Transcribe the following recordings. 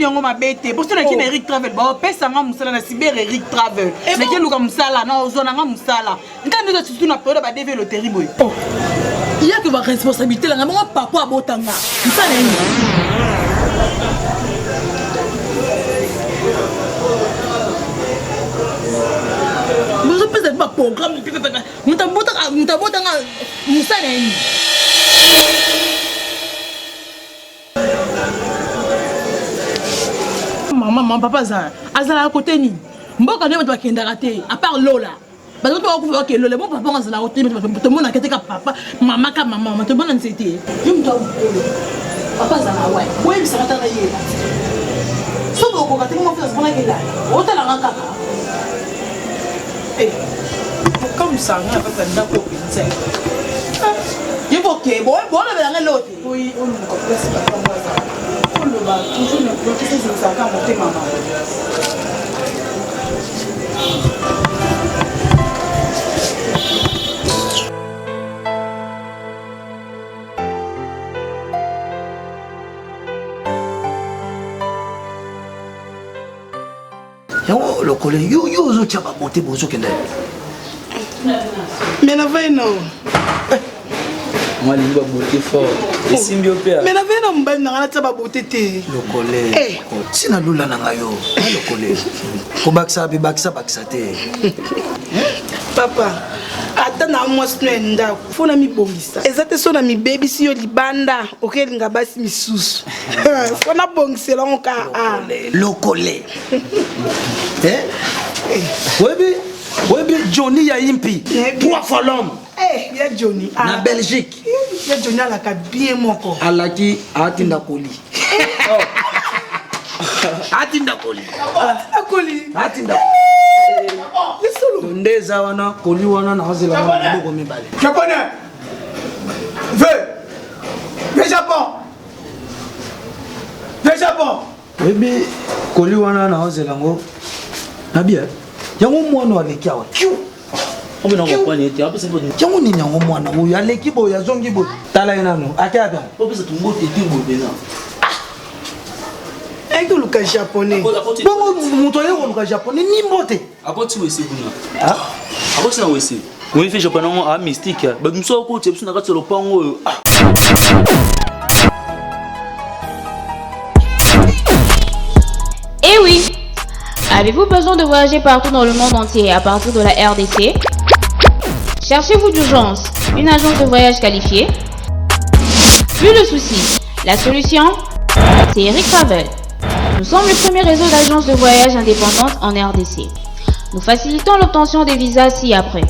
yango mabete pour ça qui Eric Travel ba pesa nga musala na cyber Eric Travel na ki luka musala na ozona nga musala ngana nzo tutu na période ba devait le terrible il y a que ma responsabilité là nga papa abotanga musala ni mais je peux pas programme mutabota nga musala ni maman papa azala à côté ni mboka ne ba kenda raté à part Lola parce que toi ku que Lola bon papa azala à côté tout le monde a été ka papa maman ka maman tout le monde c'était je me dois papa azala ouais ça va travailler so ko ka te mo faire bona que là ota la kaka eh comme ça on va faire ndako pinza il faut que bon la belle l'autre oui on ne comprend pas comment ça toujours ne peut pas se faire quand monter maman. Yo le collègue yo zo tchaba monter bozo kenda. Mais na vai non. Moi, il va beauté fort. Et symbiopère. Mais la veille, on va faire la beauté. Le collègue. Si na lula na ngayo. Le collègue. Ko baksa bi baksa te. Papa, ata na moi snenda. Faut na mi bongisa. Ezate so na mi baby si yo libanda. OK, linga basi misusu. Faut na bongisa la onka. Le collègue. Webi Johnny ya impi. 3 fois l'homme. Eh, ya Johnny. Na Belgique. Ya Johnny ala ka bien moko. Alaki atinda koli. Atinda koli. Atinda. Lesolo. Ndeza wana koli wana na hazela na boko mibale. Japonais. Le Japon. Webi koli wana na hazela ngo. Na bien. Yango mwana aleki awa. On va nous prendre été après c'est bon. Yango ni yango mwana uyu aleki bo ya zongi bo. Tala enano. Akaba. On peut se tomber été bobena. Est-ce que le japonais? Bongo muto yeko luka japonais ni mbote. Après tu wesi kuna. Ah? Après c'est na wesi. Oui fait japonais a mystique. Ba mso ko tshepsu na ka tselo pango. Eh oui. Avez-vous besoin de voyager partout dans le monde entier à partir de la RDC? Cherchez-vous d'urgence une agence de voyage qualifiée? Plus de soucis, la solution, c'est Eric Travel. Nous sommes le premier réseau d'agences de voyage indépendantes en RDC. Nous facilitons l'obtention des visas ci-après: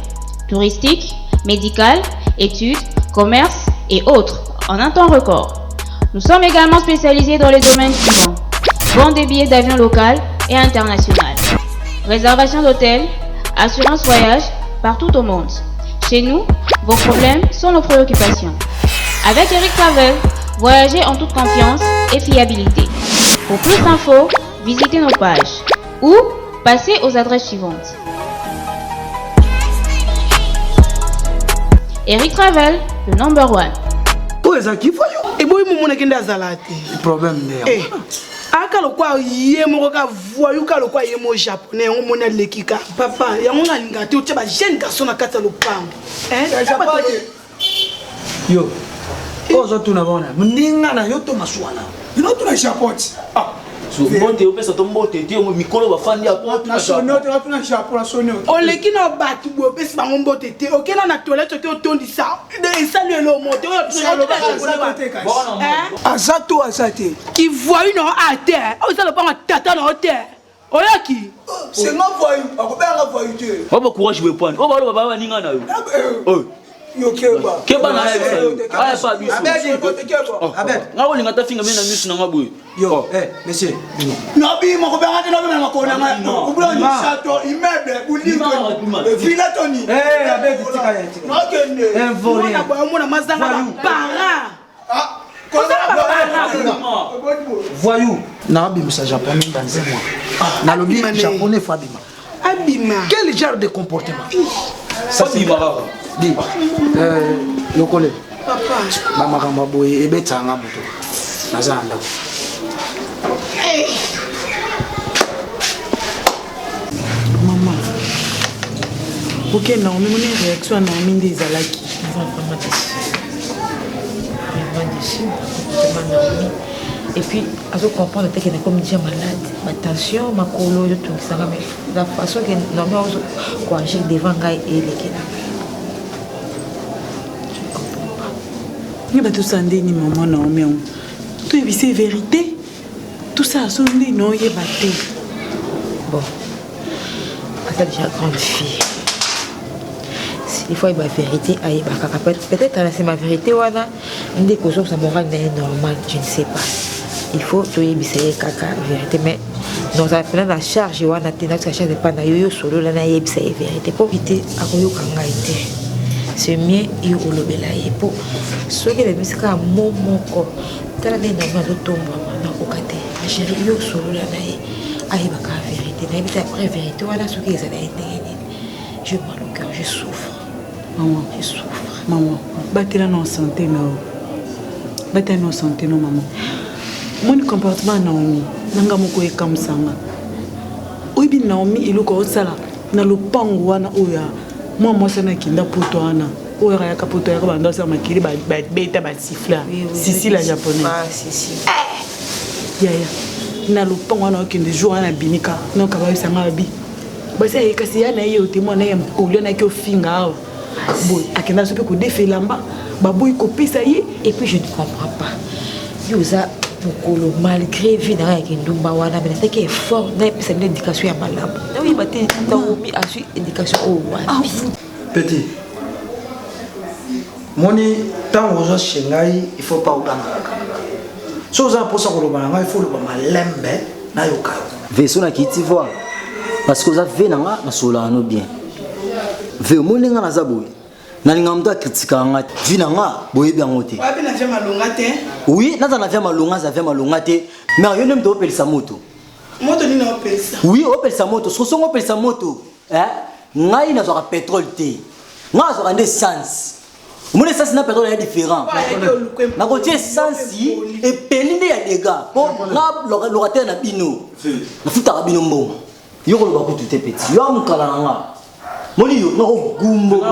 touristique, médical, études, commerce et autres en un temps record. Nous sommes également spécialisés dans les domaines suivants: vente des billets d'avion local et international, réservation d'hôtels, assurance voyage partout au monde. Chez nous, vos problèmes sont nos préoccupations. Avec Eric Travel, voyagez en toute confiance et fiabilité. Pour plus d'infos, visitez nos pages ou passez aux adresses suivantes. Eric Travel, le number 1. Où est-ce qu'il faut? Et boy mon kenda zalate. Problème né. Aka lo kwa ye moko ka voyou ka lo kwa ye mo japonais on mona lekika papa ya ngo ngalinga te o tshaba jeune garçon na kata lo pango yo ozo tuna bona mninga na yo to maswana Ino tuna Japon. So mbote opesa to mbote te mo mikolo ba fandi apo Na sonote tuna Japon na sonote. o leki na batu bo pesi bango mbote te o kena na toilette ke o tondi sa de saluer le monde o tuna lo ba Azato azate. qui voyou non à terre o ça le pango tata na terre o yaki C'est ma voyou, akobanga voyou te. Oba courage we point. Oba lo baba ninga na yo. Oh. Yo keba. Keba na yo. Ah pas biso. Abed. Nga wolinga ta finga mena misu na ngaboy. Yo, monsieur. Nabi makobanga te nabi makona nga. Ubula ni sato immeuble bulingo. Villa Tony. Abed tika ya tika. Nakende. Involé. na boyo mona mazanga para Ah. Voyou. Na abimisa japonais dans un mois. Na lobi japonais fabima. abima Quel genre de comportement? Ça c'est marrant. Dis. Le collègue. papa Ba makamba boye ebetanga moto. Nazanda. Ok, Naomi, mon réaction à Naomi des Alaki. Vraiment déçu. Vraiment Naomi. Et puis, à ce comprendre que est comme déjà malade. Ma tension, ma colo, tout ça. Mais la façon que Naomi a agir devant Gaï et les Kena. Je ne comprends pas. Il va tout s'en ni maman Naomi. Tout est c'est vérité. Tout ça, son dit non, il est battu. Bon. C'est déjà grande fille. Il faut y avoir vérité à peut-être c'est ma vérité wana ndé ko ça moral n'est normal, je ne sais pas. Il faut to yebisé kaka vérité mais nous avons fait la charge wana tena que charge pas na yo solo la na yebisé vérité pour éviter akoyo kanga été. C'est mieux yo olobela ye pour ce que les bisika momoko tala ne na ma tomba na okate ma chérie yo solo la na ye ayi baka vérité na yebisé après vérité wana ce que ils allaient entendre. Je mal au cœur, je souffre. Maman, Je souffre. Maman, battez-la dans santé, non. Battez-la dans santé, non, maman. Mon comportement, Naomi, nanga moko e comme ça. Oui, bien Naomi, il est comme ça là. Na le pango wana oya. Moi ça na kinda poto wana. Oya ya kapoto ya banda ça makiri ba beta ba sifla. Sisi la japonais. Ah, Sisi. Ya. Na le pango wana kinde jour wana binika. Non ka ba sanga bi. Ba sai kasi ya na yo témoin na ya mkolio na ki ofinga. Bon, akenda sope ko défelamba, baboy ko pesa ye Et puis je ne comprends pas. Yosa Mokolo malgré vie na yake ndumba wana mais c'est que fort na pesa une éducation ya malamu. Na oui baté taomi a su éducation au wana. Petit. Moni tant aux shengai, il faut pas oganga. So za posa ko lobanga, il faut le malembe na yoka. Vaisseau na kiti voir. Parce que vous avez nanga na solano bien. Ve moninga na zaboui. Na linga mtu kritika nga vinanga boye bien ngote. Wapi na vya malonga te? Oui, na vya malonga za vya malonga te. Mais yo nem to pelisa moto. Moto ni na opelisa. Oui, opelisa moto. So opelisa moto. Ngai na zoka pétrole te. Nga zoka nde essence. Mon essence na pétrole est différent. Na ko tie essence et pelinde ya dégâts. Bon, na locateur na bino. Na futa bino mbongo. Yo ko ba ko tout petit. Yo amukala nga. Moni yo no gumbo.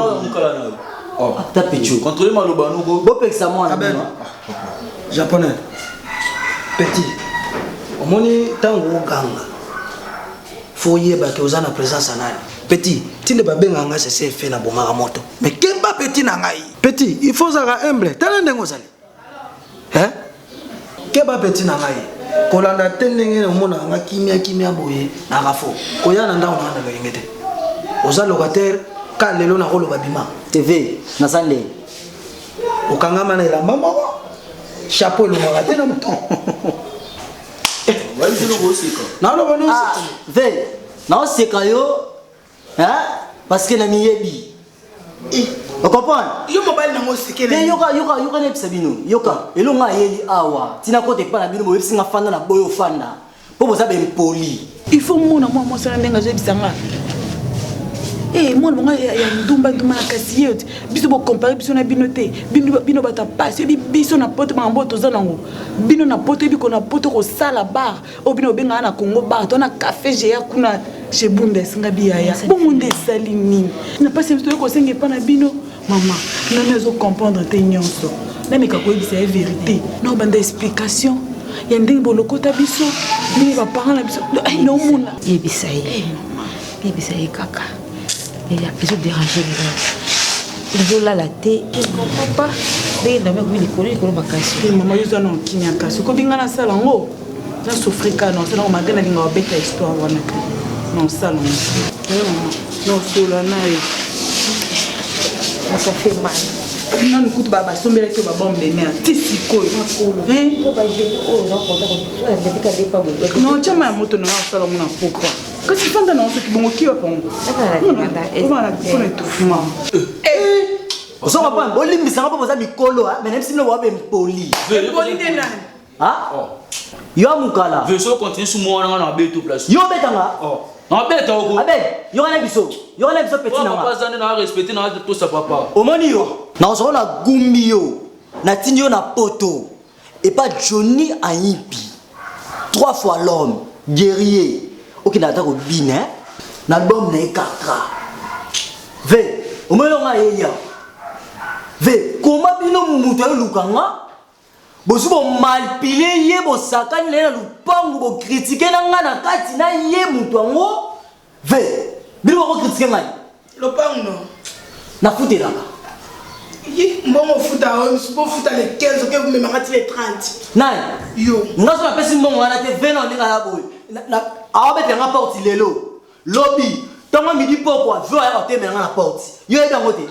Oh, tapecho. Contrôlez maloba no go. Bo peksa mo na. Japonais. Petit. Omoni tango ganga. Foyer ba ke ozana présence nani. Petit, tinde ba benga nga c'est fait na bomaka moto. Mais kemba petit na ngai. Petit, il faut zara humble. Tala ndengo zali. Hein? Keba petit na ngai. Kolanda tendenge na mona nga kimia boye na rafo. Koya na ndawo na ngengete. Oza locataire ka lelo na rolo babima. TV na sande. Okangama na elamba moko. Chapeau le mora te na muto. Wa izelo go sika. Na lo bano Ah, ve. Na sika yo. Hein? Parce que na miyebi. On comprend? Yo mobile na ngo sekele. Te yoka ne bisabino. Yoka. Elo nga yeli awa. Tina kote pa na bino bo singa fanda na boyo fanda. Po boza be poli. Il faut mona moi ça ndenga je bisanga. Eh moi bonga ya ndumba na kasi yote. Biso bo comparer biso na binote. Bino bata passe biso na pote ma mboto za nango. Bino na pote biko na pote ko sala bar. O bino benga na Congo bar. To na café j'ai kuna chez Bundes ngabi ya. Bon monde salini. Na pas c'est ko senge pa na bino. Maman, nous devons comprendre tes nyonso. Na meka ko bisa la vérité. Non bande explication. Ya ndenge boloko ta biso. Ni ba parents na biso. Non mona. Yebisaye. Yebisaye kaka. Il y a besoin de déranger les gens. Il veut la thé. Je ne comprends pas. Mais il n'a même pas de makasi. Maman, je suis en Kenya. Si vous avez un salon, je souffre quand non. C'est normal que vous ayez une histoire. Non, salon. Non, c'est là. Ça fait mal. Non, nous écoutons baba. Sommes là que baba on bénit. Tisi koi. Non, tu as ma moto dans le salon. Pourquoi? Quand tu fais dans ce qui bon qui va prendre? Voilà, pour le tout. Oso papa, bolimbi sanga po boza mikolo mais même si no wa be mpoli. Poli de nani? Ah? Yo amukala. Vaisseau continue sous moi na beto place. Yo betanga. Oh. Na beta oko. Abe, yo kana biso. Yo kana biso petit na. Papa zane na respecter na tout ça papa. Omoni yo. Na oso na gumbi yo. Na tindi yo na poto. Et pas Johnny Ayipi. 3 fois l'homme, guerrier. Ok na ta ko bine. Na album na ekatra. Ve, omelonga yeya. Ve, comment bino mutu lukanga? Bosu bo malpile ye bo sakani le na lupangu bo critiquer na nga na kati na ye mutu ango. Ve, bino ko critiquer ngai. Lupangu no. Na futelaka. Mbongo futa on futa les 15 que vous me marati les 30. Nai. Yo. Ngaso na pesi mbongo wana te 20 na ndinga ya boy. Na awabete nga porte lelo. Lobby. Tonga midi pokwa, vio ya oteme nga na porte. Yo eda ngote.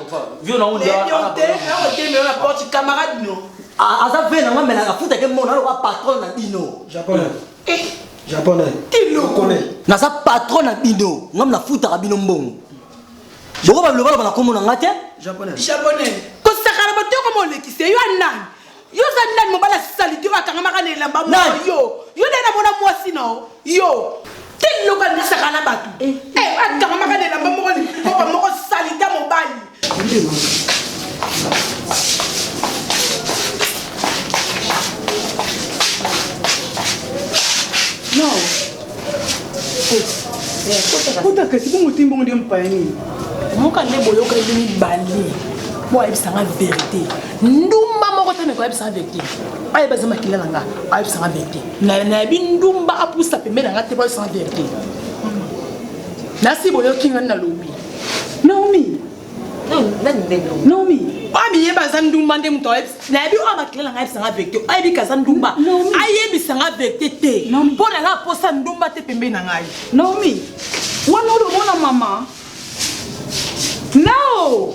Vio na undi ya. Yo te, na oteme na porte camarade no. Aza ve na nga mena ka futa ke mona lo patron na bino. Japonais. Japonais. Tilo connais. Na sa patron na bino, ngam na futa ka bino mbongo. Boko ba lo ba na komo na ngate? Japonais. Japonais. Ko sakala ba toko mo lekise yo nan. Yo za nan mo bala saliti wa kanga makane lamba mo yo. Yo na mona mwasi no. Yo. Tilo ka na sakala batu. Wa kanga makane lamba mo ni ko mo salita mo bali. Non. Kota kasi bongo timbongo ndi mpayani. Moka le boyo ka ndi bali. Bo ayebisanga vérité. Ndumba moko tane ko ayebisanga vérité. Ayeba zama kilala nga, ayebisanga vérité. Na bi ndumba apusa pembe nga te bo ayebisanga vérité. Nasi boyo kinga na lobi. Naomi. Naomi. Abi yeba zandumba ndem to na bi o makilala nga ayebisanga vérité. Ayebi kazandumba. Ayebisanga vérité te. Mpona nga posa ndumba te pembe na ngai. Naomi, wana ule mwana mama? No!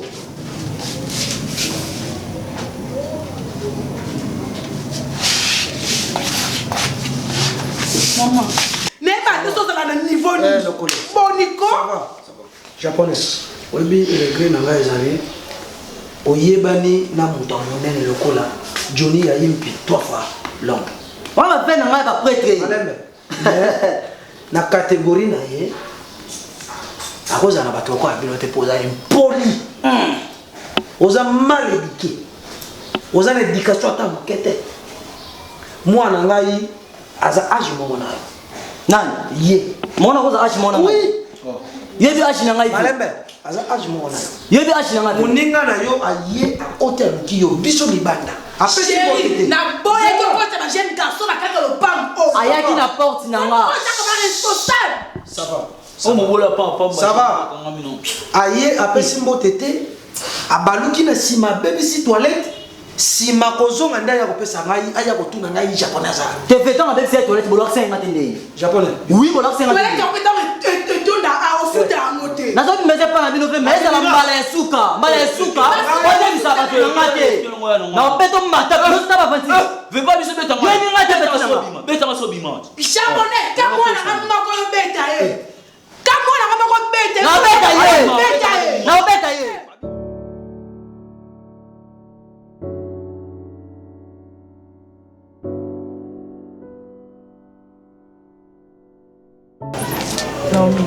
Maman. Mais pas de choses à la niveau ni. Bon Nico. Ça va. Japonais. Oyebi regret na ngai ezali. Oyebani na mutu monene lokola. Johnny ya yimpi 3 fois long. Wana pe na ngai ba prêtre. Malembe. Na catégorie na ye. Akoza na bato ko abino te posa impoli. Oza mal éduqué. Oza na éducation ta mokete. Moi na ngai aza âge mo na. Nani? Ye. Mona koza ashi mona. Oui. Ye bi ashi na ngai. Malembe. Aza âge mo na. Ye bi ashi na ngai. Moninga na yo aye hôtel kiyo biso libanda. Après si Chérie, na boya ki porte ma jeune garçon na kaka le pam. Ayaki na porte na nga. Responsable. Ça va. On me voit pas. Ça va. Aye après si mbotete abaluki na sima baby si toilette sima kozonga ndaya kopesa ngai aya kotuna ngai japonais. Te fait on avec cette toilette bolo accent ngatende. Japonais. Oui, bolo accent ngatende. Toilette on peut dans a au foot à monter. Na so meze pa na bino fe meze la mbala ya suka. Mbala ya suka. Oje bisaba te ngate. Na opeto mata ko sta ba fanti. Ve pas biso beta Yo ni ngate beta na. Beta so bima. Japonais, kamo na kama ko beta eh. Kamo na kama ko beta. Na beta ye. Beta eh. Na beta ye. Naomi.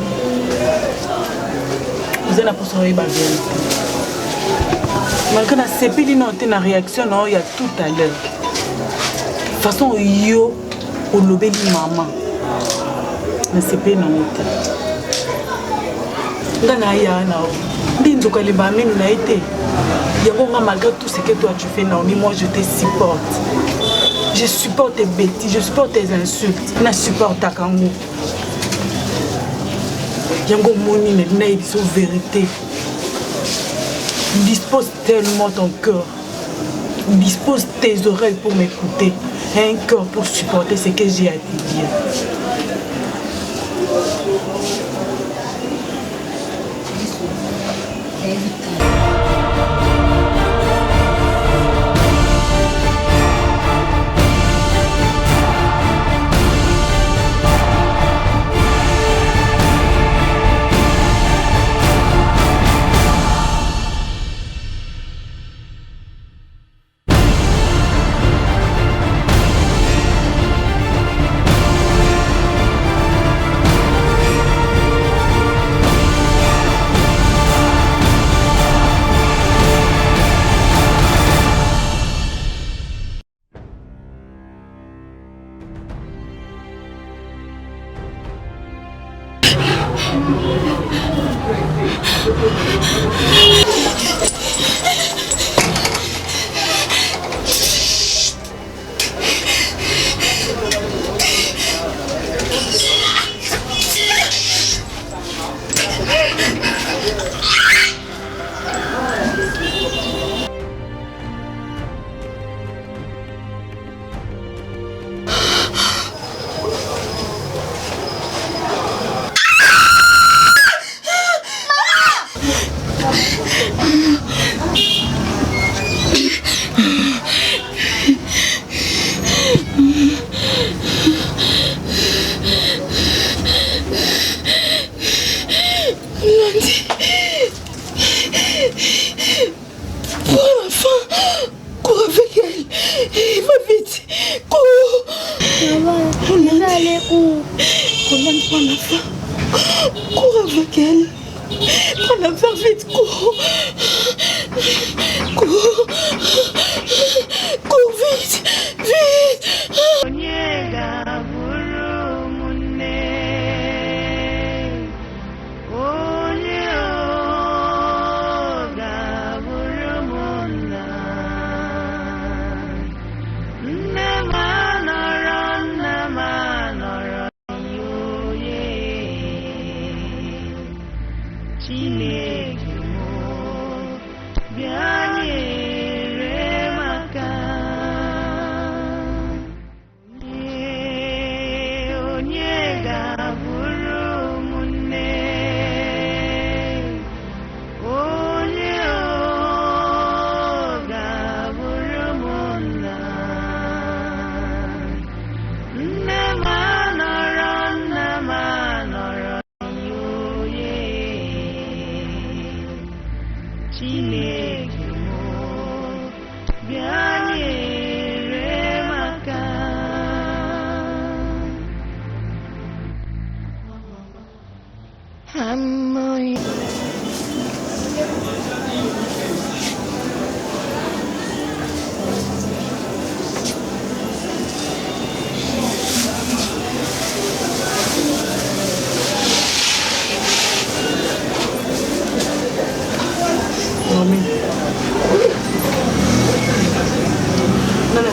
Vous avez pour sourire baguette. Malgré la CPI non na réaction non il y a tout à l'heure. De toute façon yo au lobby maman. Na CPI non te. Ngana ya na. Ndindo ka liba mimi na été. Yango nga malgré tout ce que toi tu fais Naomi, moi je te supporte. Je supporte tes bêtises, je supporte tes insultes. Na supporte ta kango. Yango moni na ibiso vérité. Dispose tellement ton cœur. Dispose tes oreilles pour m'écouter. Un cœur pour supporter ce que j'ai à te dire.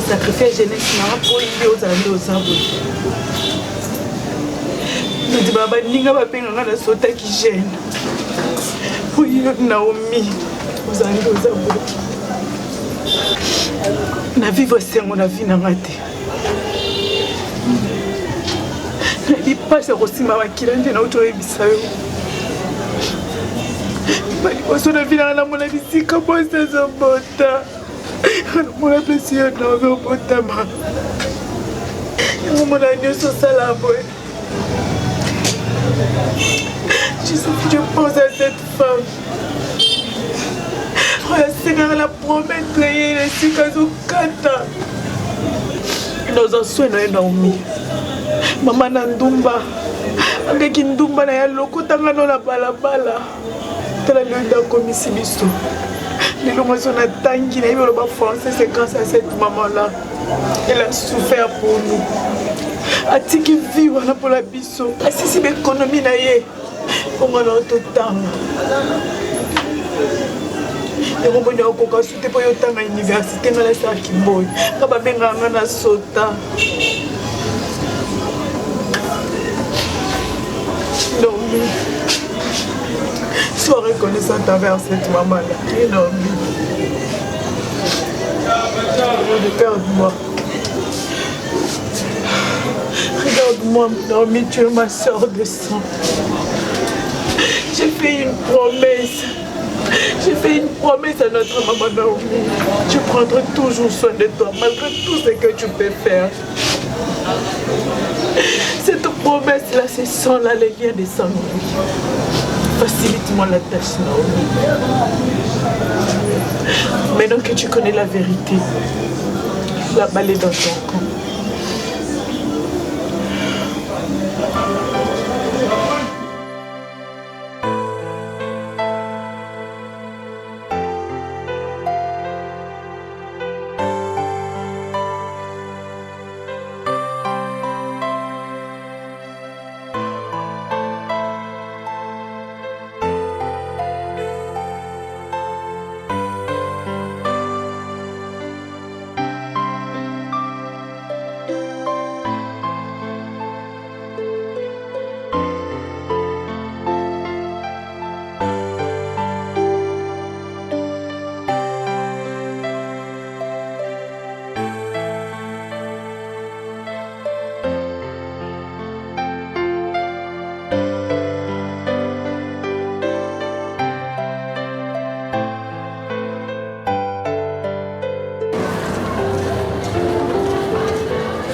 sacrifice jeunesse na po iyo za ndo zabo ndi baba ninga bapenga ngana sota ki jeune po iyo Naomi za ndo zabo na vivre sengo na vie na ngate na ipasa kosima bakila nde na uto ebisayo bali wasona vina na mona bisika bosa zobota Mon plaisir n'a pas de mal. Mon agneau sur sa lave. Je pense à cette femme. Le Seigneur la promet de créer les cicatrices kata. Nous en soignons Naomi. Maman Nandumba. Avec Ndumba na ya lokotanga na balabala. Tala ndio komisi biso. Les gens sont attendus, ils ont français, c'est grâce à cette maman-là. Elle a souffert pour nous. A dit qu'il vit pour la biso. Si c'est l'économie, on a tout temps. Et on a encore souhaité pour l'université, dans la salle qui boy. Quand on a sauté. Non, sois reconnaissante envers cette maman-là. Énorme. Regarde-moi. Regarde-moi, Naomi, tu es ma soeur de sang. J'ai fait une promesse. J'ai fait une promesse à notre maman Naomi. Je prendrai toujours soin de toi, malgré tout ce que tu peux faire. Cette promesse-là, c'est sans là, les liens de sang. Facilite-moi la tâche, Naomi. Maintenant que tu connais la vérité, la balle est dans ton camp.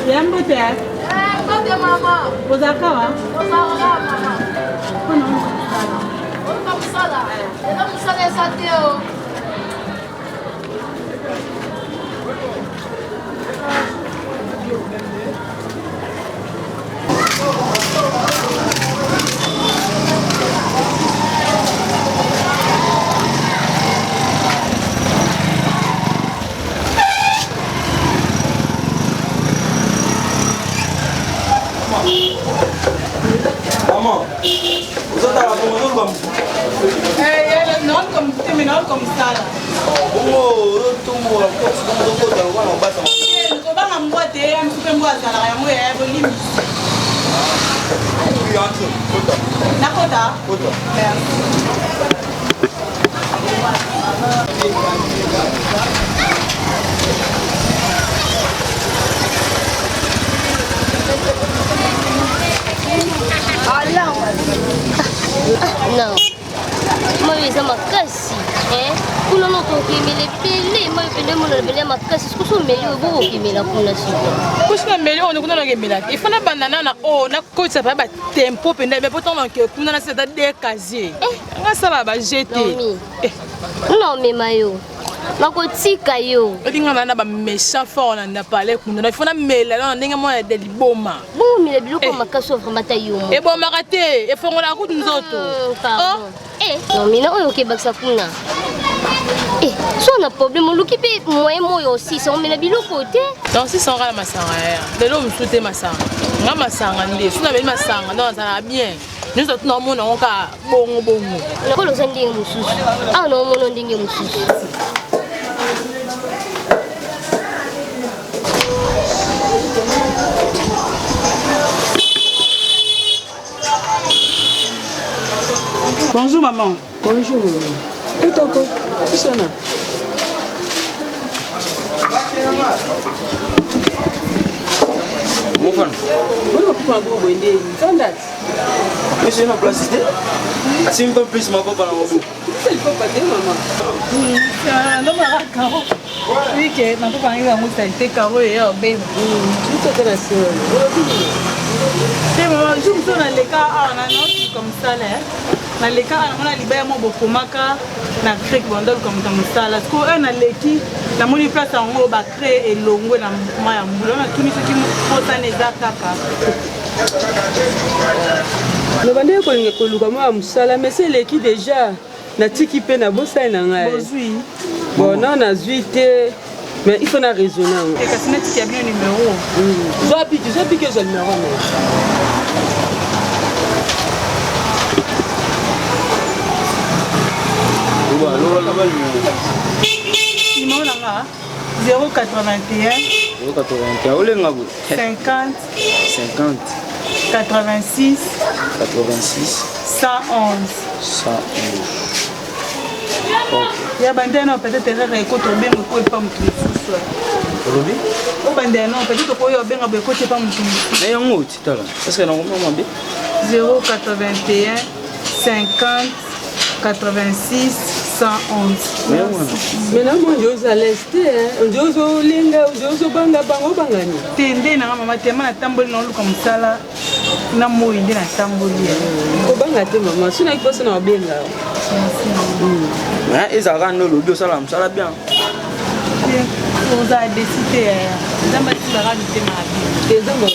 Yambote. Mbote mama. Bozakawa. Bozakawa mama. Kono musala. Ela musala esa teo. Maman, vous êtes à la promotion comme non comme ça là. Kobanga mbote msupe mboza la yango ya bolimi. Nakota. Non. Moi, je suis makasi. Kuna no to kimele pele, moi pele mo na pele makasi. Siko so meli obo kimela kuna siko. Kushika meli on kuna na kimela. Ifana banana na o na kotsa ba tempo pende be potom na ke kuna na seta de casier. Nga sala ba jeter. Non mais mayo. Makotika yo. Odinga na ba méchant fort na parler kuna na ifana mela na ndenge mo de liboma. Bon mele biloko makaso vraiment yo. E bon makate, e fongo na kutu nzoto. Oh. Non mais na oyo ke baksa kuna. So on a problème on luki pe moyen moyo aussi ça on met la biloko te. Donc si ça on la masanga ya. De l'homme souté masanga. Nga masanga ndé, suna be masanga non ça va bien. Nous autres non mon on ka bongo bongo. Na ko lo sandinga mususu. Ah non mon ndinga mususu. Bonjour maman. Bonjour maman. Et toi quoi? Qui sont là? Mon fan. Bonjour papa Bobo ndé. Sandat. Monsieur na place ici. Assez un peu plus ma papa na mobu. C'est le papa de maman. Non mara karo. Oui que na papa ngi ngo sa été karo et au bébé. Tu te la sœur. C'est maman, je me sens dans les cas na non comme ça là. Na les cas on a libéré mo bokomaka na crèque bondol comme ça là. Ko un aleki na moni place en ba créer et longo na maya mbula na tuni ce qui mo sana ezakaka. Le bandé kolinga koluka mwa musala mais c'est l'équipe déjà na tiki pe na bosa na ngai. Bozui. Bon non na zuité mais il faut na raisonner. Et kasi na tiki ya bien numéro. Zoapi que je numéro. Numéro nanga 081 50 86 111. Ya bandana peut-être erreur ekoto benga ko epa mutu mususu. Olobi? O bandana peut-être ko yo benga ko epa mutu mususu. Mais yango titala. Est-ce que na ngoma mabe? 081 50 86 111. Mais là moi je à l'est hein. Njozo linga, njozo banga bango bangani. Tende na mama tema na tamboli na luka musala na moyi ndi na tamboli. Ko banga te maman, sina kiposa na benga. Mais ezaka no lobi osala musala bien. Vous avez décidé dans ma sera de ma Des hommes.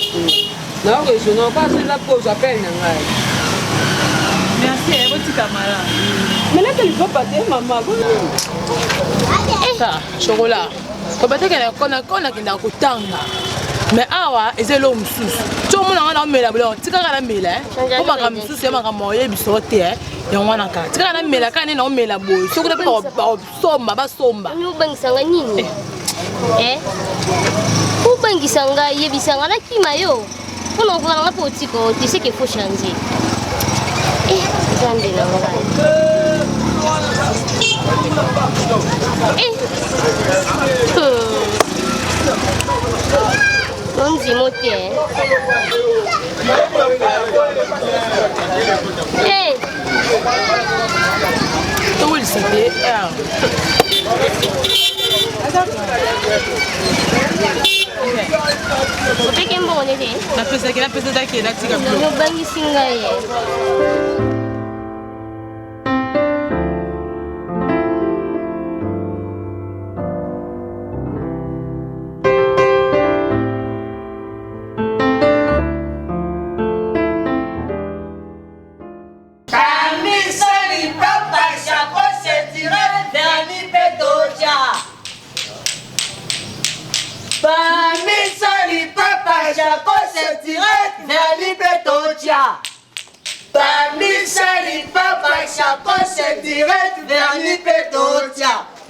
Là je n'en pas c'est la pause appel na ngai. Merci votre camarade. Mais là tu peux pas te maman. Ça chocolat. Ko bateka na kona kinda kutanga. Mais awa ezelo mususu. To mona na mela blo tika kana mela. Ko maka mususu ya maka moye bisote ya mwana ka. Tika kana mela kana na mela boy. So ko ba somba ba somba. Ni ubangisanga nini? Ubangisanga yebisanga na kima yo. On en voit la politique, tu sais qu'il faut changer. Zambé là. On dit moté. Où il s'était? on est. La pesa qui est là, tika. Non, bangi singaye.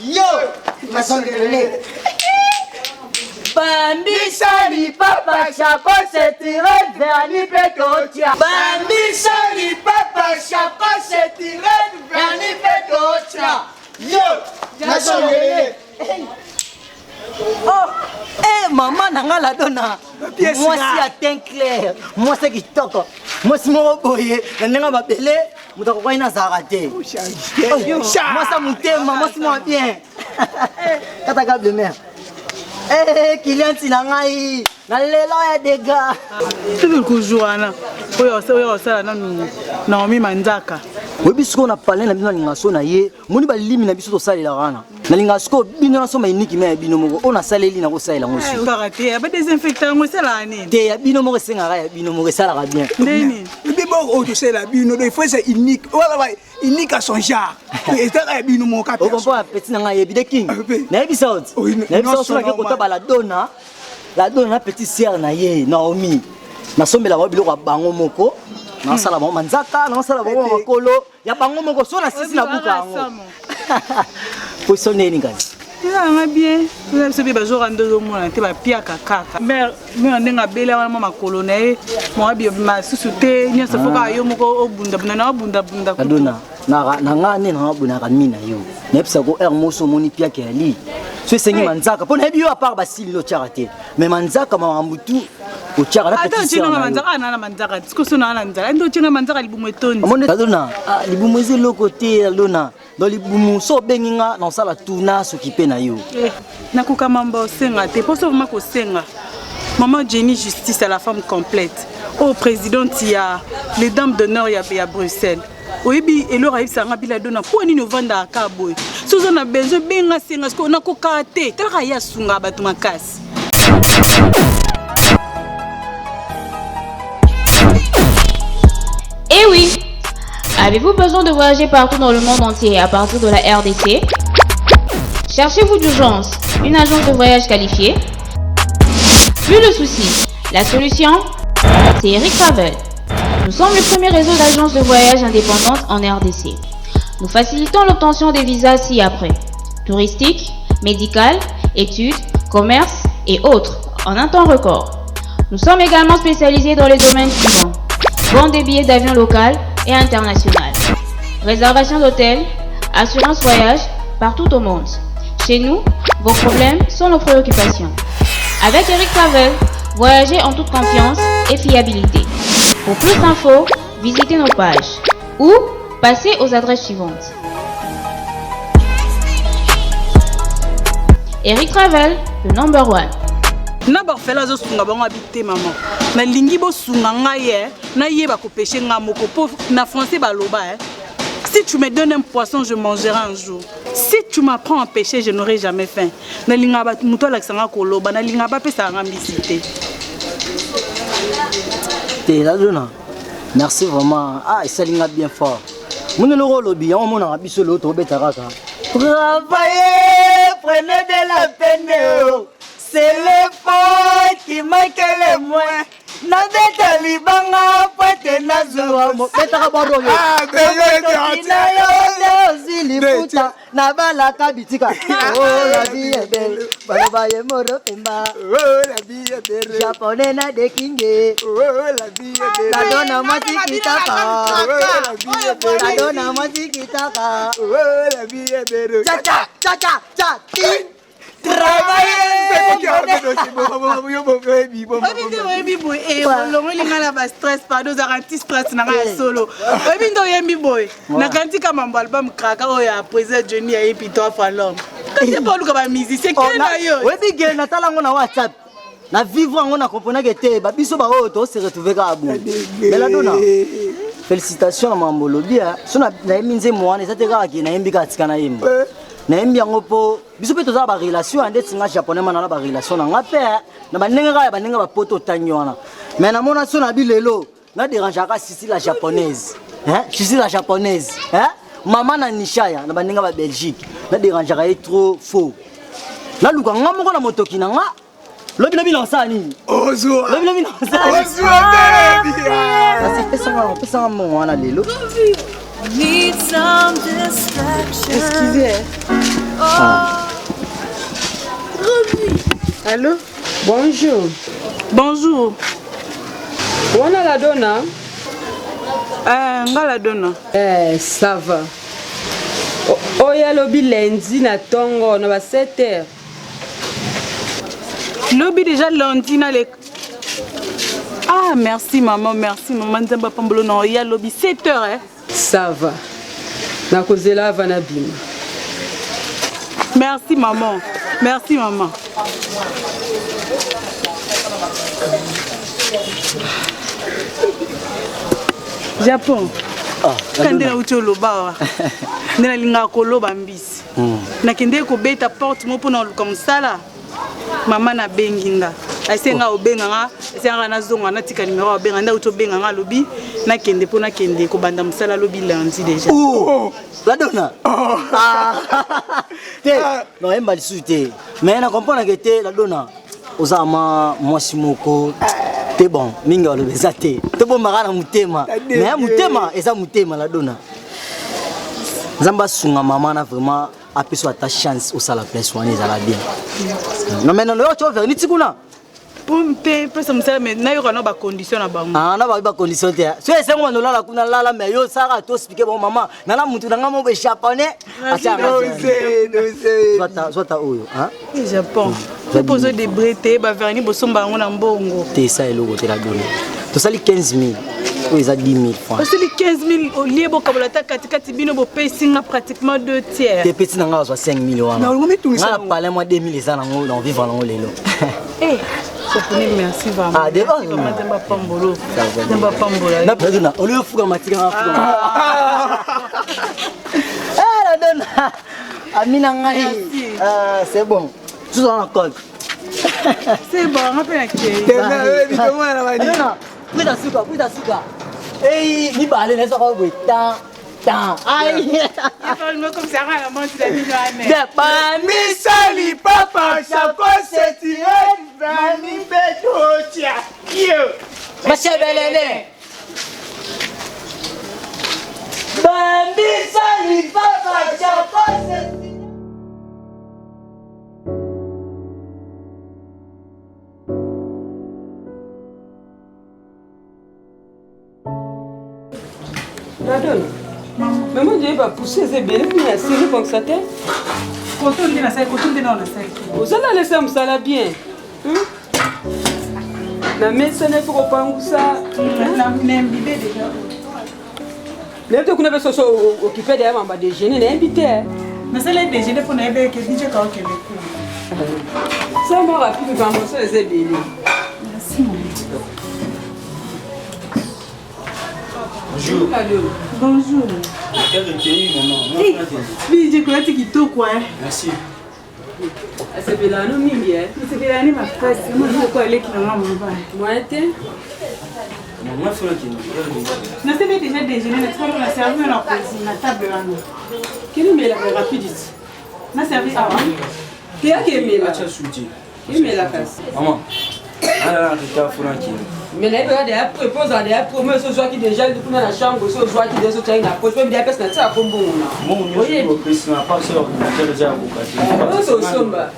Yo, ma sonne Bambi Sali Papa Chaco se tire vers Nipetotia. Bambi Sali Papa Chaco se tire vers Nipetotia. Yo, ma sonne Oh, eh maman nanga la donna. Moi si à teint clair, moi c'est qui toque. Moi si mon boye, nanga ma belle, muta ko ina zarate. Moi ça monte, maman si moi bien. Kata gab de mer. Eh Kylian Tinangai, na lelo ya dega. Tout le jour ana. Oyo sala na Naomi Manzaka. Webi siko na parler na bino lingaso na ye, moni ba limi na biso to salela rana. Na lingaso bino na so ma iniki me bino moko ona saleli na ko salela ngosi. Ngaraté, ba désinfectant ngo sala ni. Te ya bino moko senga ya bino moko sala ka bien. Ndeni. Bibo o to sala bino, il faut c'est unique. Voilà, unique à son genre. Et ça ya bino moko. O comprend petit na ye bide king. Na yebi saut. Na yebi saut na ke kota ba la donna petit sœur na ye Naomi. Na sombela ba biloko bango moko. Na sala ba manzaka, na sala ba makolo. Ya bango moko so na sisi na buka ngo. Poisson neni ngazi. Ça va bien. Vous avez ce jour en deux mois, tu vas pia kaka. Mais on est ngabela wana mama colonel. Moi bi ma susute, nya se foka yo moko obunda na obunda. Adona. Na ngane na obuna ka mina yo. Nepsa ko moso moni pia ke ali. So sengi manzaka. Pona bi yo a part basili lo charate. Mais manzaka mama mbutu o chara na petit. Attends, tu manzaka na manzaka. Tiko sona na nzala. Ndo tu na manzaka libumu etoni. Adona, libumu ezelo côté Adona. Dans les boumous, so benginga dans ça la tuna s'occuper na yo. Nakuka mamba senga te poso mako senga. Maman Jenny Justice à la femme complète. Au président il y a les dames d'honneur il y a Bruxelles. Oyebi elo raïf sanga bila dona po ni novanda akaboy. Sozo na besoin benga senga ko na ko kate. Tala ya sunga batu makasi. Eh oui. Avez-vous besoin de voyager partout dans le monde entier à partir de la RDC? Cherchez-vous d'urgence une agence de voyage qualifiée? Plus de soucis, la solution, c'est Eric Travel. Nous sommes le premier réseau d'agences de voyage indépendantes en RDC. Nous facilitons l'obtention des visas ci-après: touristique, médical, études, commerce et autres en un temps record. Nous sommes également spécialisés dans les domaines suivants: vente des billets d'avion local et international, réservation d'hôtel, assurance voyage partout au monde. Chez nous, vos problèmes sont nos préoccupations. Avec Eric Travel, voyagez en toute confiance et fiabilité. Pour plus d'infos, visitez nos pages ou passez aux adresses suivantes. Eric Travel, le number one. Na ba fela zo sunga bango habité maman. Na lingi bo sunga ngaye, na yeba ko pêcher nga moko po na français ba loba Si tu me donnes un poisson, je mangerai un jour. Si tu m'apprends à pêcher, je n'aurai jamais faim. Na linga ba muto la sanga ko loba, na linga ba pesa nga mbisité. T'es là dona. Merci vraiment. Ah, ça linga bien fort. Mon le lobby, on mon a biso l'autre betaraka. Travaillez, prenez de la peine. C'est le pote qui manque le moins. Nandeta libanga pote nazwa mo betaka baro yo. Ah, ziliputa na bala kabitika. Oh la vie est belle. Baloba ye moro pemba. Oh la vie est belle. Japonais na de kinge. Oh la vie est belle. La donna matikitaka. Oh la vie est belle. La donna matikitaka. Oh la vie est belle. Cha cha cha cha cha. stress pardon zaranti stress na solo obindo yembi boy na kanti kama album kraka oya président Johnny ayepi toi fa l'homme kasi pas luka ba musicien kena yo webi gel na talango na WhatsApp na vivre on a compris que te ba biso ba oto se retrouver ka abu mais la dona félicitations à Mambolobia so na minze moane ça te ka ki na yimbi ka tika na yimba na yimbi yango po biso pe toza ba relation ande tinga japonais mana na ba relation na ngape na banenga ka banenga ba poto tanyona mais na mona so na bilelo na dérange ka sisi la japonaise sisi la japonaise maman na Nishaya na banenga ba Belgique na dérange ka trop faux na luka ngamoko na motoki na nga lobi lança nini ozo lobi lança ozo pesa mon wana lelo excusez allô bonjour wana la donna nga la donna ça va oya lobi lundi na tongo na ba 7h lobi déjà lundi na le ah merci maman nzamba pambolo na ya lobi 7h ça va na kozela vana bima merci maman Japon kande na uti oloba ndena linga koloba mbisi nakende kobeta porte mo pona luka msala mama na benginga asenga obenganga asenga na zonga na tika numéro obenga nda uto benganga lobi nakende pona kende ko banda msala lobi lundi déjà la donna te non emba lisute mais na comprendre que te la donna ozama mwasi moko te bon minga olobeza te to bomba na mutema mais mutema eza mutema la donna Zamba sunga maman na vraiment apeso ta chance au sala place wana ezala bien non mais non tu vas venir tikuna pompe pesa msala mais na yoko na ba condition na bango na ba condition te so ese ngoma no lala kuna lala mais yo saka to expliquer bon maman na mutu na ngamo be japonais acha soit oyo Japon proposer des bretés ba vernis bosomba ngo na mbongo te ça eloko te la donner to sali 15000 ou ils a 10 000 francs parce que 15 000 au lieu bo kabolata katikati bino bo paying pratiquement 2 tiers te petit nanga zo 5 000 wana na parler moi 2000 les ana ngo dans vivre ngo lelo japonais merci vraiment ah devant Nzamba pambolo Nzamba pambola na président au lieu fuga matika na fuga la donna amina ngai c'est bon tout dans la code c'est bon on peut accueillir Puida suka. Hey, ni balé ne sera pas tant. Aïe. Il faut comme ça la montre la vie de la pas mi sali papa chako c'est tiré vani beto tia. Yo. Ma chebelele. Bambi sali papa chako c'est la donne. Mais moi, je vais pas pousser ces bébés, mais c'est comme ça. Quand on dit la salle, quand on dit dans la salle. Vous allez laisser ça bien. La médecine ne faut pas ça. La mbibé déjà. Les deux qu'on avait occupé derrière ma déjeuner, n'est invité. Mais c'est le déjeuner pour nous que DJ quand on ça m'a rapide, mais vraiment, ça les bébés. Merci, mon Bonjour. Bonjour. Quel recueil, maman? Oui, j'ai collecté qui tout quoi. Merci. C'est bien là, non, Mingi. C'est bien là, ma frère. Moi, je vais aller qui n'a pas mon bain. Moi, t'es. Maman, faut qu'il nous avons déjà déjeuné, nous avons servi à la cuisine, à la table là. Quel est le rapide? Nous avons servi avant. Qui a qui est là? Qui est la casse? Maman. Ah, mais là, il y a des propositions, des promesses, soit qui déjà dans la chambre, soit qui déjà sont na poche, même des personnes ça comme bon là. Mon oui, président pas sur ordinateur déjà beaucoup. C'est au somba.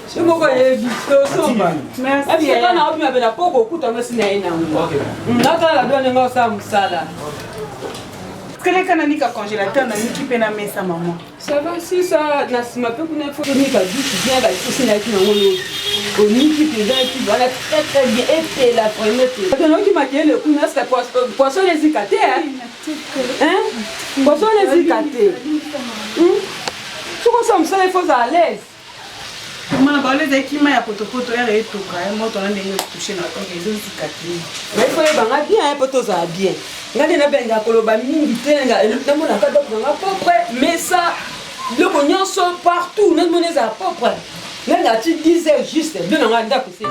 C'est moi qui ai vu au somba. Merci. Et puis quand on a vu avec la poche au coup, on a signé na. OK. Là quand la donne ngo ça musala. Quel est canani ka congélateur na ni kipe na mesa maman. Ça va si ça na sima peu qu'on faut ni ka dit bien la c'est là qui ngolo. On ni qui déjà qui voilà très bien et la première. Donc qui m'a dit le coup na c'est poisson les zicaté hein. Poisson les zicaté. Tu vois ça me ça il faut à l'aise. Maman, quand les équipes à potopoto, elle est tout quand même. Moi, on a des touchés dans le réseau cicatrice. Mais il faut les bangs bien, potos ça bien. Regardez la benga koloba mingi tenga, le temps on a pas d'autre dans propre, mais ça, le cognon sont partout, même on est à propre. Là, tu disais juste, bien on a d'accord c'est.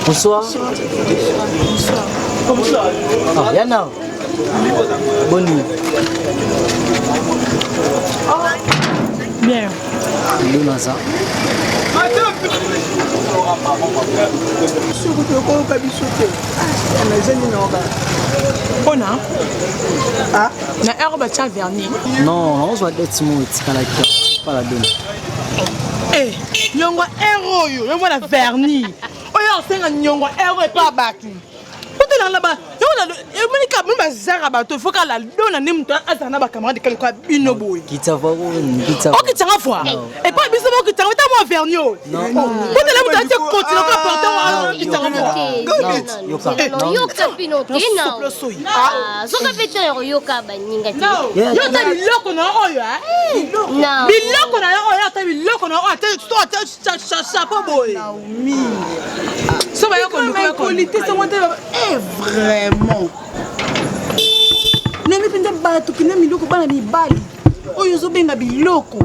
Bonsoir. Bonsoir. Ah, Yana. Bonne nuit. Bien. Luna ça. On a. Ah, na herbe tcha vernis. Non, on soit d'être smooth, pas la donne. Eh, nyongo héros yo, yo la vernis. Oyo senga nyongo héros pas baki. Peut-être là-bas, yo na moni ka moni bazara bato, faut ka la dona ne mto azana ba camarade de quelque bino boy. Kita va kita. OK, tu vas voir. Et pas biso mo que tu as moi vernis. Non. Peut-être là mto tu continues ka porter qui tu vas voir. Yo ka pinote na. Ah, zo ka pete yo ka baninga ti. Yo ta biloko na oyo Non. biloko na oyo ta biloko na oyo ta chapeau boy. Naomi. So ba yo ko ndiko qualité so monte vraiment. Ne mi pinde bato kina miloko bana mibali. Oyo zo benga biloko.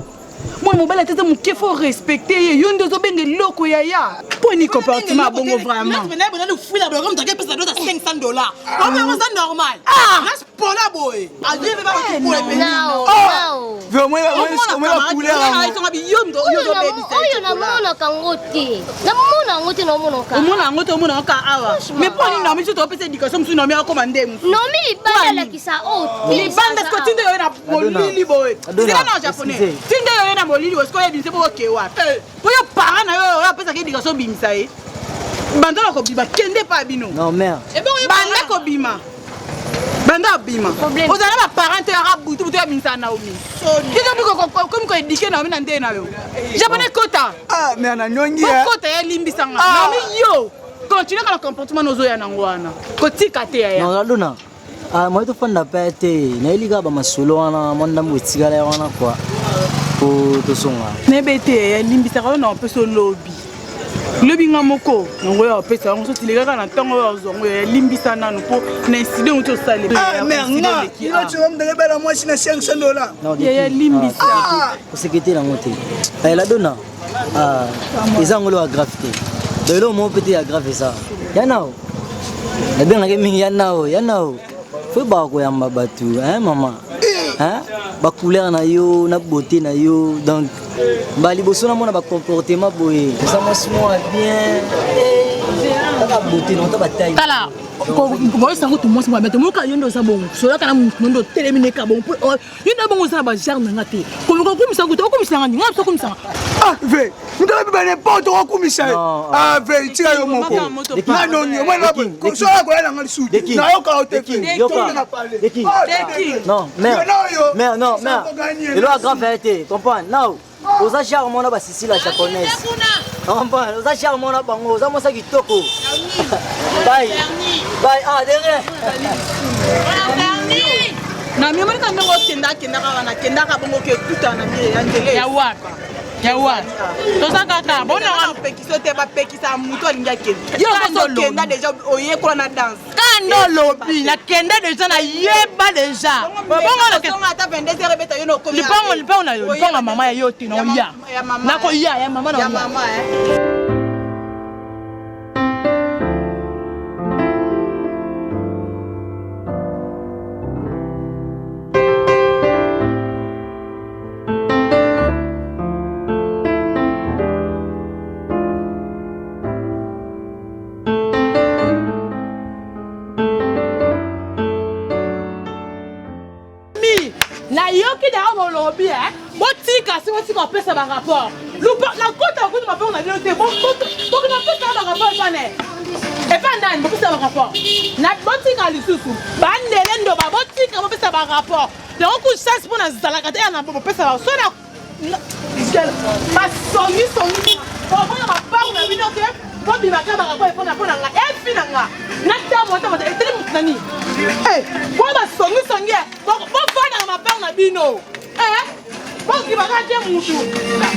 Moi mobile tete muke faut respecter yo ndo zo benga loko yaya. Poni comportement bongo vraiment. Mais na bana fou na comme t'as pesa d'autres $500. On va ça normal. Ah, reste pour la boy. Adieu va pour les pays. Non. Vraiment la couleur. Ils sont habillés yo zo benga. Oyo na mona kangote. Na mona ngote na mona ka. Mona ngote mona ka awa. Mais poni na mi tu to pesa éducation musu na mi akomande musu. Non mi banda la kisa o. Ni banda ko tinde yo na molili boy. Sila na japonais. Tinde yo na molili est-ce que bimse pour ke wa. Pour yo parents na yo pesa ke éducation bimsa e. Banda ko bima kende pa bino. Non mère. Et bon banda ko bima. Banda bima. Ozala ba parents arabu tout to bimsa na omi. Kizo ko comme ko éduquer na omi na ndé na yo. Japonais kota. Ah mais ana nyongi. Kota ya limbisa nga. Na mi yo. Continue ka comportement nozo ya nangwana. Ko tika te ya. Non Luna. Ah moi to fanda pete. Na iliga ba masolo wana monda mutigala wana kwa. Ko to songa. Nebete ya limbisa ka na peso lobby. Lobby nga moko. Ngo ya pesa ngo so tilega kana ntango ya zongo ya limbisa nanu po na incident uto sale. Ah mais nga. Ilo tshom de bela moi sina $500. Ya limbisa. Ko sekete na ngote. Ay la dona. Ah, izangolo wa gravité. De lo mo pete ya grave ça. Yana. Na bien na ke mingi yana. Faut ba ko yamba batu, hein maman. Hein? Ba couleur na yo, na beauté na yo. Donc ba liboso na mona ba comportement boye. Ça moi bien. La beauté non ta bataille. Tala. Ko sango tout moi moi mais mo ka yondo sa bon. So la kana mundo telemine ka bon. Yondo bon sa ba jarna ngate. Ko mi sango to ko mi sanga ngam so ko mi sanga. Ah ve. Ndala biba n'importe quoi comme ça. Ah ve tira yo moko. Na non yo moi na ko so la ko la ngali sudi. Na yo ka ote. Non, mère, non. Il doit grave vérité, comprends? Non. Aux achats mon ba Sicile la japonaise. Comprends? Aux achats mon bango, ça mo sa kitoko. Bye. Ah, derrière. Na mi mari ka ngo kenda ka bongo ke tuta na mi ya ndele. Ya wa. To sa kaka bona wa pekisa te ba pekisa muto alinga kenda. Yo so kenda déjà oye ko na danse. Kando lobi na kenda déjà na yeba déjà. Bongo na songa ta 22h beta yo no komi. Lipango na yo. Lipango mama ya yo tino ya. Na ko ya mama na. Ya mama na yoki da mo lobi botika si botika pesa ba rapport lupa na kota ko ma pe on a dit te bon na pesa ba rapport bane Et pas nani, vous faites un rapport. Na boutique à l'issue. Bandele ndo ba boutique, vous faites un rapport. Le coup chasse pour na zalakate ya na bo pesa ba. So na ma songi. Pour prendre ma part na bino ke. Pour bi makaba rapport pour na nga. Et finanga. Na ta monta monta etele mutani. Eh, pour ma songi. Pour faire ma part na bino. Eh? Bon, qui va rater mon tour.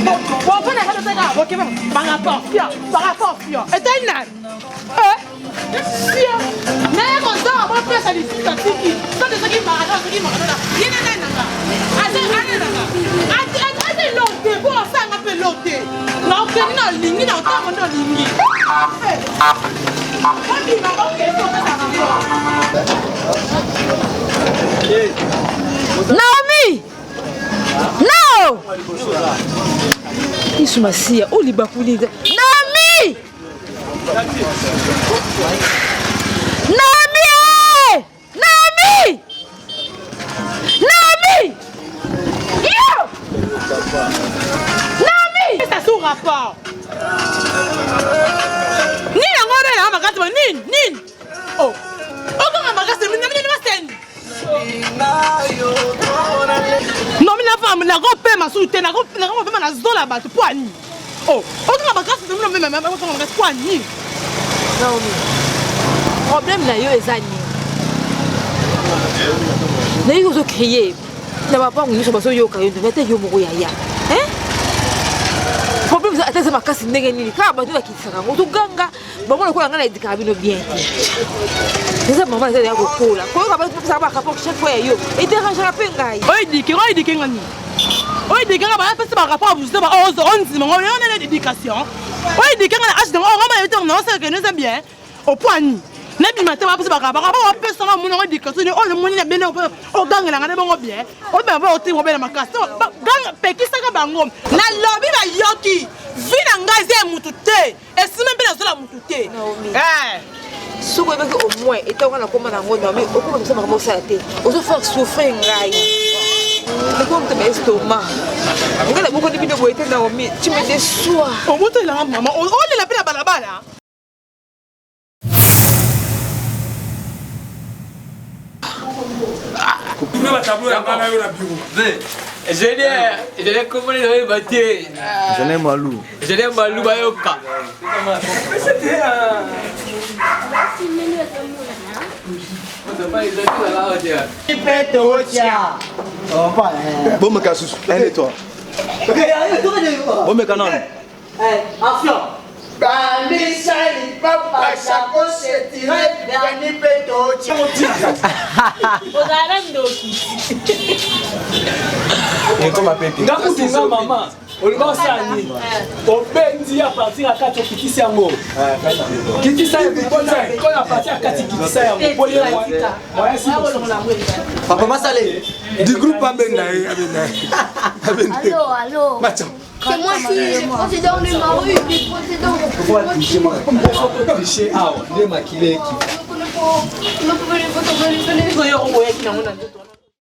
Bon, on a fait ça. Ok, par rapport, fier. Et t'es une âne. Fier. Mais on dort, on va faire ça d'ici, ça tiki. Ça, c'est ce qui m'a raté, ce qui m'a raté. Il y a un âne. Attends, l'autre, pour ça, on appelle l'autre. Non, on fait une ligne, on t'a monté en ligne. On dit, ma banque est pour ça. Naomi! No! Isso macia, o libaculida. Naomi! Yo! Naomi! C'est sous rapport. Ni la ngore na makati nin. Oh. Oka makati ni masen. Non, mais la femme, la robe ma soutien, la robe ma zola bat poigny. Oh, autant ma casse de même poigny. Naomi. Problème na yo ezani. Na yo zo crier. Na papa ngini so baso yo kayo de mete yo moko ya. Hein? Problème za atasa makasi ndenge nini? Ka ba tuka kisaka ngo tuganga. Bamona ko ngana edika bino bien. C'est maman ça ya ko kola. Ko ka ba ça ba ka pour chaque fois yo. Et dérange la pengai. Oi dike ngani. Oi dike nga ba fait ba rapport vous ça ba on dit on a l'éducation. Oi dike nga âge de on va mettre non ça que nous c'est bien. Au poigny. Nabi matin ba pas ba rapport on peut ça mon éducation on le monde bien on gang na ngana bongo bien. On ba ba oti mo be na makasi. Gang peki saka bango. Na lobby ba yoki. Vina ngazi mutute. Et si même bien la mutute. Eh. Si vous avez au moins été on a comment on a mais au comment ça va commencer à tête on se faire souffrir ngai mais comme tu m'es estomac on a beaucoup de vidéos où était Naomi tu me déçois on monte là maman on est la peine à balabala Je l'ai commandé dans le bâtiment. Je l'ai malou. Bayoka. C'était Bon, me casse, elle et toi. Bon, mais canon. Action. Bamisali papa chako se tire bani peto choti. Ozala ndoki. Comment péter? Ngakutunga mama. Olba sani. Obendi à partir à 4 kitisa yango. Kitisa yango quand à partir à 4 kitisa yango. Papa Masale. Du groupe Abenga. Allô. C'est moi qui suis procédant de ma rue, Pourquoi tricher moi? Pourquoi tricher? Ah, il est maquillé qui.